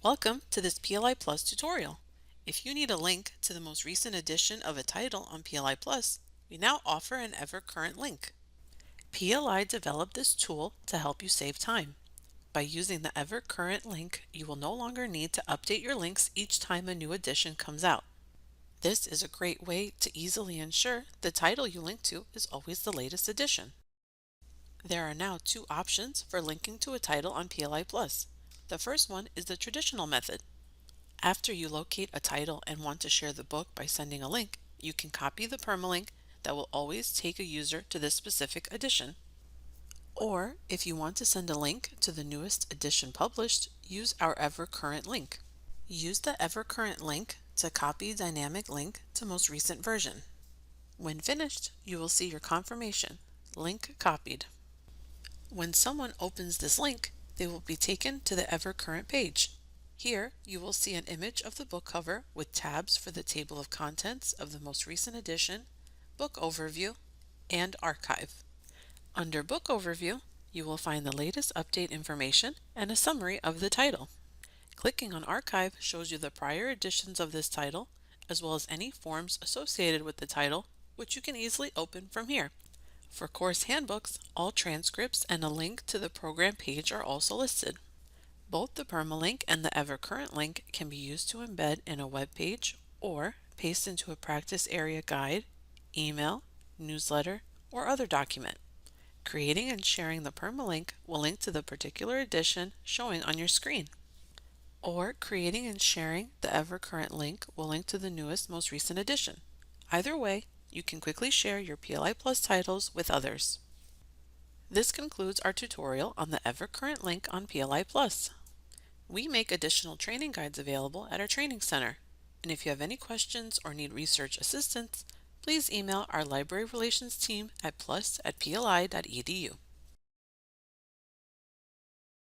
Welcome to this PLI Plus tutorial. If you need a link to the most recent edition of a title on PLI Plus, we now offer an ever-current link. PLI developed this tool to help you save time. By using the ever-current link, you will no longer need to update your links each time a new edition comes out. This is a great way to easily ensure the title you link to is always the latest edition. There are now two options for linking to a title on PLI Plus. The first one is the traditional method. After you locate a title and want to share the book by sending a link, you can copy the permalink that will always take a user to this specific edition. Or, if you want to send a link to the newest edition published, use our ever-current link. Use the ever-current link to copy dynamic link to most recent version. When finished, you will see your confirmation, link copied. When someone opens this link, they will be taken to the ever-current page. Here, you will see an image of the book cover with tabs for the table of contents of the most recent edition, book overview, and archive. Under book overview, you will find the latest update information and a summary of the title. Clicking on archive shows you the prior editions of this title, as well as any forms associated with the title, which you can easily open from here. For course handbooks, all transcripts and a link to the program page are also listed. Both the permalink and the ever-current link can be used to embed in a web page or paste into a practice area guide, email, newsletter, or other document. Creating and sharing the permalink will link to the particular edition showing on your screen. Or creating and sharing the ever-current link will link to the newest, most recent edition. Either way, you can quickly share your PLI Plus titles with others. This concludes our tutorial on the ever-current link on PLI Plus. We make additional training guides available at our training center, and if you have any questions or need research assistance, please email our library relations team at plus@pli.edu.